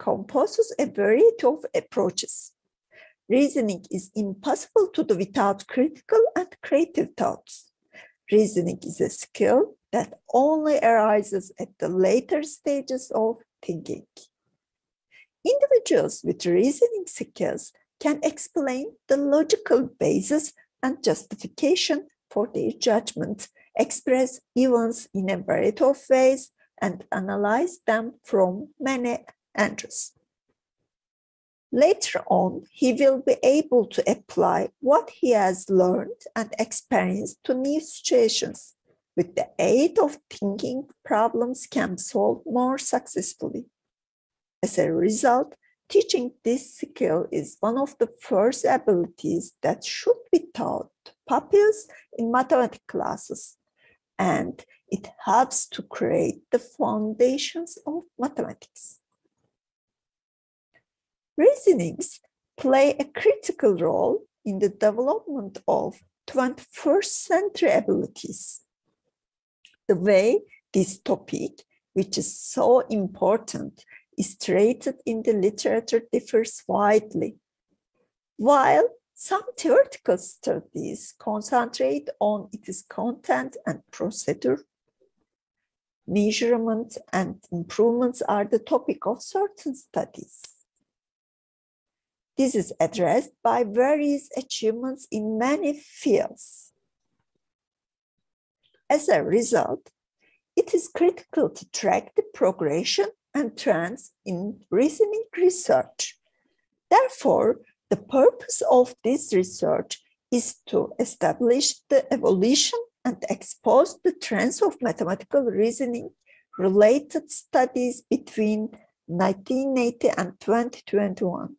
encompasses a variety of approaches. Reasoning is impossible to do without critical and creative thoughts. Reasoning is a skill that only arises at the later stages of thinking. Individuals with reasoning skills can explain the logical basis and justification for their judgment, express events in a variety of ways, and analyze them from many angles. Later on, he will be able to apply what he has learned and experienced to new situations. With the aid of thinking, problems can be solved more successfully. As a result, teaching this skill is one of the first abilities that should be taught to pupils in mathematics classes, and it helps to create the foundations of mathematics. Reasonings play a critical role in the development of 21st century abilities. The way this topic, which is so important, is treated in the literature differs widely. While some theoretical studies concentrate on its content and procedure, measurement and improvements are the topic of certain studies. This is addressed by various achievements in many fields. As a result, it is critical to track the progression and trends in reasoning research. Therefore, the purpose of this research is to establish the evolution and expose the trends of mathematical reasoning related studies between 1980 and 2021.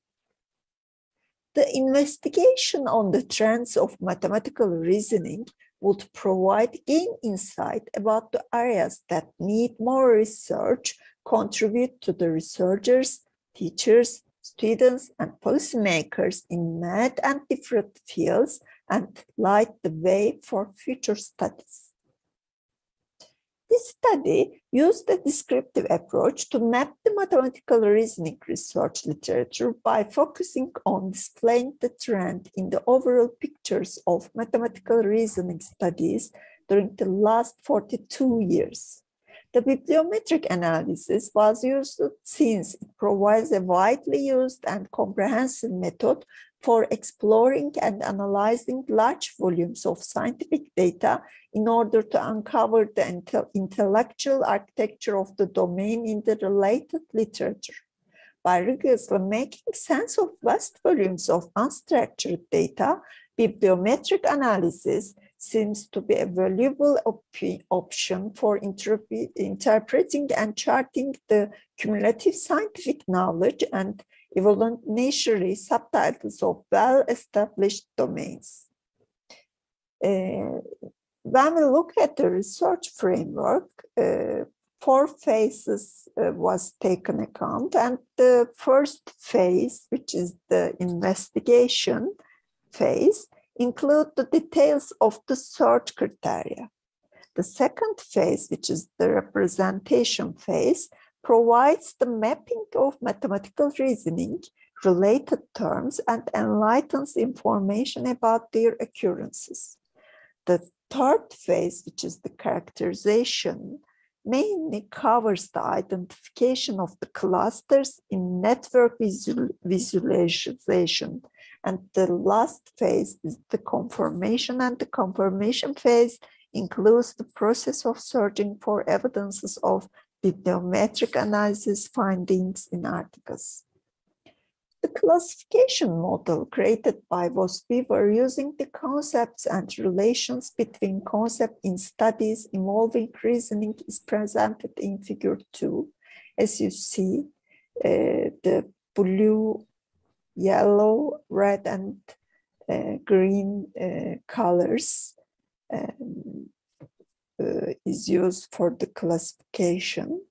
The investigation on the trends of mathematical reasoning would provide keen insight about the areas that need more research, contribute to the researchers, teachers, students, and policymakers in math and different fields, and light the way for future studies. This study used a descriptive approach to map the mathematical reasoning research literature by focusing on displaying the trend in the overall pictures of mathematical reasoning studies during the last 42 years. The bibliometric analysis was used since it provides a widely used and comprehensive method for exploring and analyzing large volumes of scientific data in order to uncover the intellectual architecture of the domain in the related literature. By rigorously making sense of vast volumes of unstructured data, bibliometric analysis seems to be a valuable option for interpreting and charting the cumulative scientific knowledge and evolutionary subtitles of well-established domains. When we look at the research framework, 4 phases was taken account, and the first phase, which is the investigation phase, include the details of the search criteria. The second phase, which is the representation phase, provides the mapping of mathematical reasoning, related terms, and enlightens information about their occurrences. The third phase, which is the characterization, mainly covers the identification of the clusters in network visualization. And the last phase is the confirmation, and the confirmation phase includes the process of searching for evidences of bibliometric analysis findings in articles. The classification model created by Weaver using the concepts and relations between concepts in studies involving reasoning is presented in figure 2. As you see, the blue, yellow, red, and green colors is used for the classification.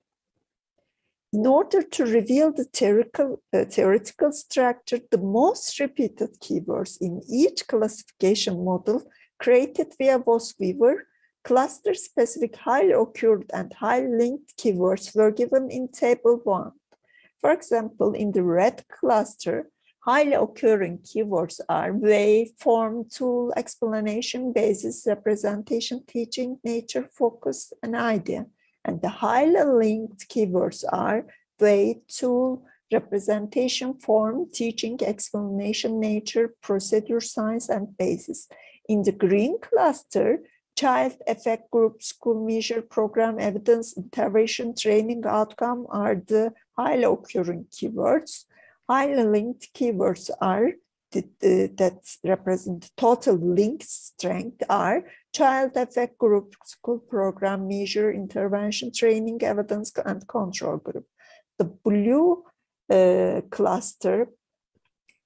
In order to reveal the theoretical structure, the most repeated keywords in each classification model created via Weaver, cluster-specific highly occurred and highly linked keywords were given in table 1. For example, in the red cluster, highly occurring keywords are way, form, tool, explanation, basis, representation, teaching, nature, focus, and idea. And the highly linked keywords are way, tool, representation, form, teaching, explanation, nature, procedure, science, and basis. In the green cluster, child, effect group, school measure, program, evidence, intervention, training, outcome are the highly occurring keywords. Highly linked keywords are that represent total link strength are child, effect group, school program, measure, intervention, training, evidence, and control group. The blue cluster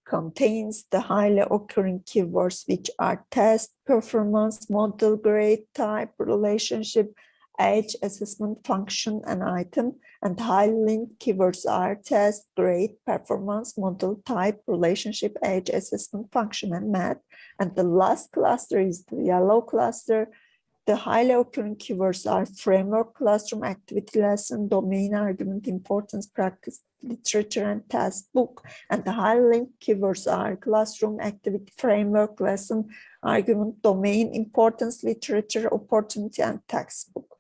contains the highly occurring keywords, which are test, performance, model, grade, type, relationship, age, assessment, function, and item. And highly linked keywords are test, grade, performance, model, type, relationship, age, assessment, function, and math. And the last cluster is the yellow cluster. The highly occurring keywords are framework, classroom, activity, lesson, domain, argument, importance, practice, literature, and task book. And the highly linked keywords are classroom, activity, framework, lesson, argument, domain, importance, literature, opportunity, and textbook.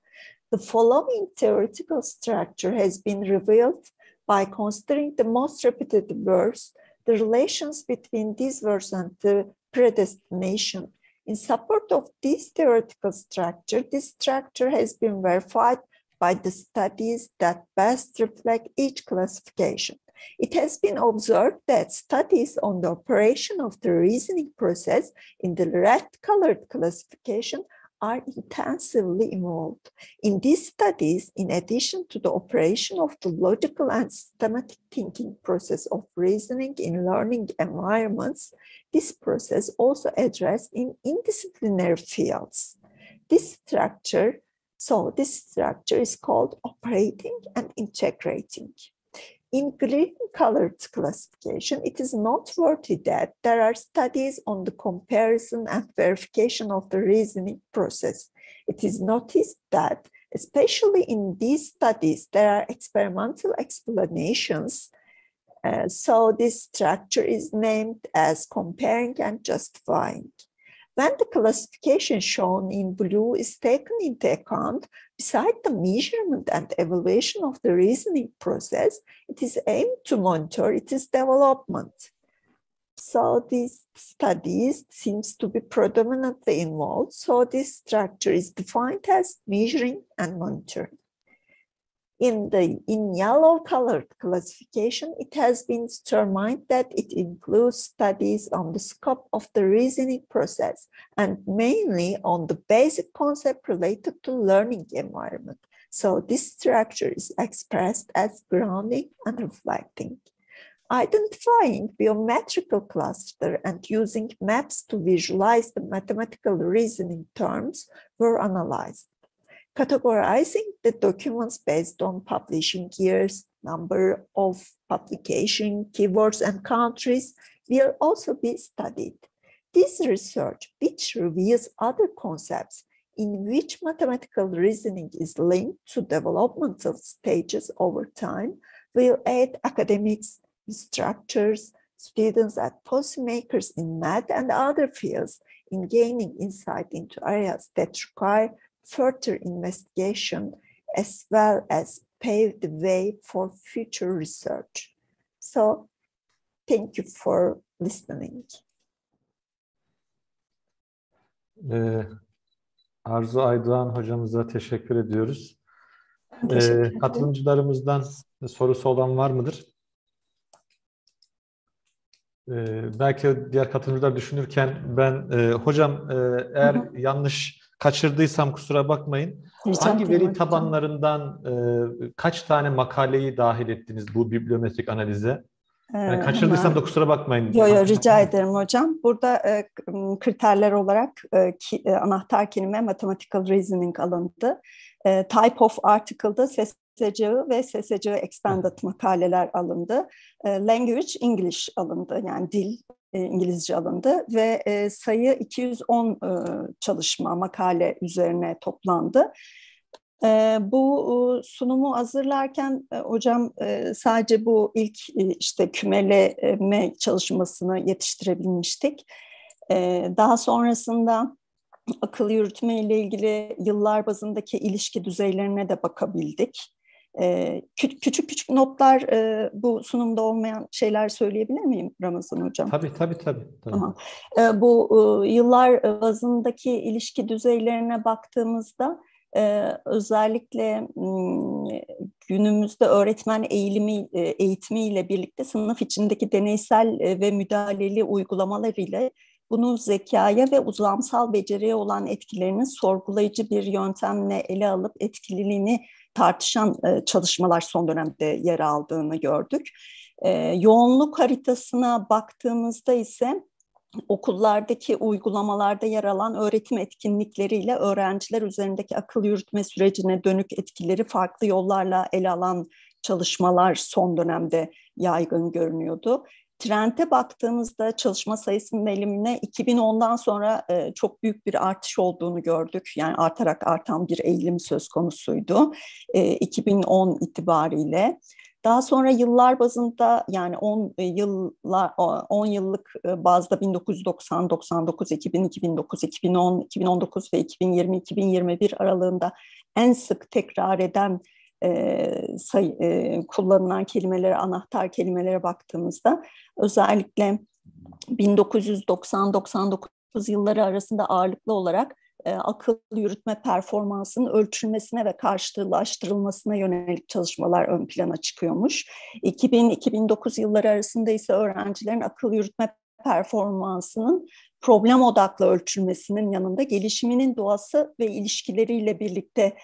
The following theoretical structure has been revealed by considering the most repeated verbs, the relations between these verbs, and the predestination. In support of this theoretical structure, this structure has been verified by the studies that best reflect each classification. It has been observed that studies on the operation of the reasoning process in the red-colored classification are intensively involved. In these studies, in addition to the operation of the logical and systematic thinking process of reasoning in learning environments, this process also addressed in interdisciplinary fields. This structure is called operating and integrating. In green-colored classification, it is noteworthy that there are studies on the comparison and verification of the reasoning process. It is noticed that, especially in these studies, there are experimental explanations. So this structure is named as comparing and justifying. When the classification shown in blue is taken into account, besides the measurement and evaluation of the reasoning process, it is aimed to monitor its development. So these studies seems to be predominantly involved. So this structure is defined as measuring and monitoring. In yellow-colored classification, it has been determined that it includes studies on the scope of the reasoning process and mainly on the basic concept related to learning environment. So this structure is expressed as grounding and reflecting. Identifying biometrical cluster and using maps to visualize the mathematical reasoning terms were analyzed. Categorizing the documents based on publishing years, number of publication, keywords, and countries will also be studied. This research, which reveals other concepts in which mathematical reasoning is linked to developmental stages over time, will aid academics, instructors, students, and policymakers in math and other fields in gaining insight into areas that require further investigation, as well as pave the way for future research. So, thank you for listening. Arzu Aydoğan hocamıza teşekkür ediyoruz. Teşekkür ederim. Katılımcılarımızdan sorusu olan var mıdır? Belki diğer katılımcılar düşünürken ben hocam eğer yanlış kaçırdıysam kusura bakmayın. Hangi veri tabanlarından kaç tane makaleyi dahil ettiniz bu bibliometrik analize? Yani kaçırdıysam da kusura bakmayın. Yok, rica ederim hocam. Burada kriterler olarak anahtar kelime mathematical reasoning alındı. Type of article'da SSCI ve SSCI expanded makaleler alındı. Language English alındı, yani dil İngilizce alındı ve sayı 210 çalışma makale üzerine toplandı. Bu sunumu hazırlarken hocam sadece bu ilk işte kümeleme çalışmasını yetiştirebilmiştik. Daha sonrasında akıl yürütme ile ilgili yıllar bazındaki ilişki düzeylerine de bakabildik. Küçük küçük notlar, bu sunumda olmayan şeyler söyleyebilir miyim Ramazan hocam? Tabii. Tamam. Bu yıllar bazındaki ilişki düzeylerine baktığımızda özellikle günümüzde öğretmen eğitimiyle birlikte sınıf içindeki deneysel ve müdahaleli uygulamalar ile bunun zekaya ve uzamsal beceriye olan etkilerinin sorgulayıcı bir yöntemle ele alıp etkililiğini tartışan çalışmalar son dönemde yer aldığını gördük. Yoğunluk haritasına baktığımızda ise okullardaki uygulamalarda yer alan öğretim etkinlikleriyle öğrenciler üzerindeki akıl yürütme sürecine dönük etkileri farklı yollarla ele alan çalışmalar son dönemde yaygın görünüyordu. Trend'e baktığımızda çalışma sayısının eğilimine 2010'dan sonra çok büyük bir artış olduğunu gördük. Yani artan bir eğilim söz konusuydu 2010 itibariyle. Daha sonra yıllar bazında, yani 10 yıllık bazda 1990, 99, 2000, 2009, 2010, 2019 ve 2020, 2021 aralığında en sık tekrar eden kullanılan kelimelere, anahtar kelimelere baktığımızda özellikle 1990-99 yılları arasında ağırlıklı olarak akıl yürütme performansının ölçülmesine ve karşılaştırılmasına yönelik çalışmalar ön plana çıkıyormuş. 2000-2009 yılları arasında ise öğrencilerin akıl yürütme performansının problem odaklı ölçülmesinin yanında gelişiminin doğası ve ilişkileriyle birlikte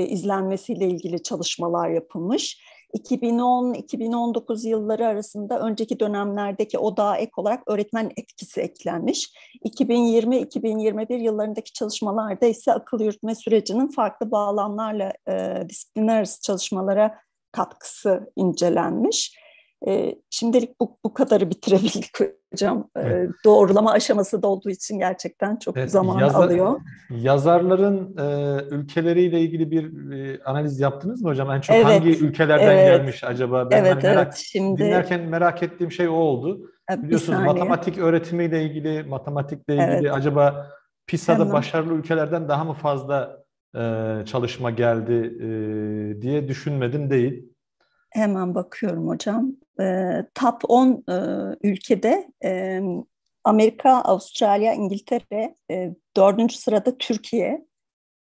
izlenmesiyle ilgili çalışmalar yapılmış. 2010-2019 yılları arasında önceki dönemlerdeki odağa ek olarak öğretmen etkisi eklenmiş. 2020-2021 yıllarındaki çalışmalarda ise akıl yürütme sürecinin farklı bağlamlarla disiplinler arası çalışmalara katkısı incelenmiş. Şimdilik bu kadarı bitirebildik hocam. Evet. Doğrulama aşaması da olduğu için gerçekten çok zaman alıyor. Yazarların ülkeleriyle ilgili bir analiz yaptınız mı hocam? En çok hangi ülkelerden gelmiş acaba? Benim Şimdi dinlerken merak ettiğim şey o oldu. Biliyorsunuz matematik öğretimiyle ilgili, matematikle ilgili acaba PISA'da başarılı ülkelerden daha mı fazla çalışma geldi diye düşünmedim değil. Hemen bakıyorum hocam. Top 10 ülkede Amerika, Avustralya, İngiltere, 4. sırada Türkiye,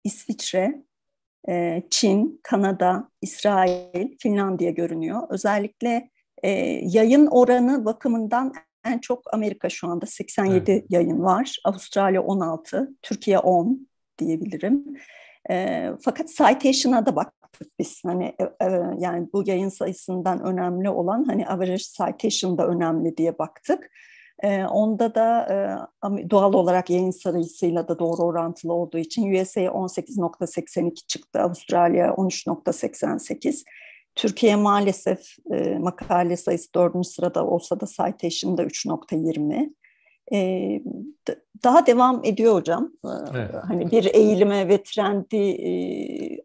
İsviçre, Çin, Kanada, İsrail, Finlandiya görünüyor. Özellikle yayın oranı bakımından en çok Amerika şu anda 87 yayın var. Avustralya 16, Türkiye 10 diyebilirim. Fakat citation'a da baktık biz. Hani yani bu yayın sayısından önemli olan hani average citation da önemli diye baktık. Onda da doğal olarak yayın sayısıyla da doğru orantılı olduğu için USA 18.82 çıktı, Avustralya 13.88. Türkiye maalesef makale sayısı 4. sırada olsa da citation'da 3.20. Daha devam ediyor hocam. Hani bir eğilime ve trendi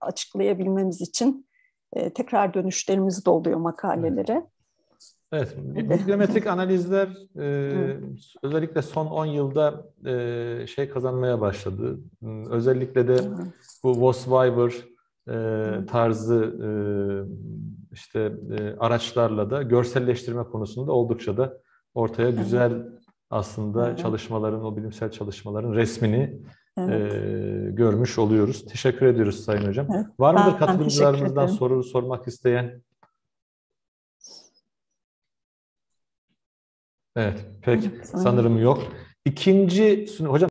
açıklayabilmemiz için tekrar dönüşlerimiz de oluyor makalelere. Evet, bibliometrik analizler özellikle son 10 yılda kazanmaya başladı. Özellikle de bu Vossweiber tarzı araçlarla da görselleştirme konusunda oldukça da ortaya güzel aslında çalışmaların, o bilimsel çalışmaların resmini görmüş oluyoruz. Teşekkür ediyoruz Sayın Hocam. Var mıdır katılımcılarımızdan soru sormak isteyen? Evet, pek sanırım yok. İkinci, hocam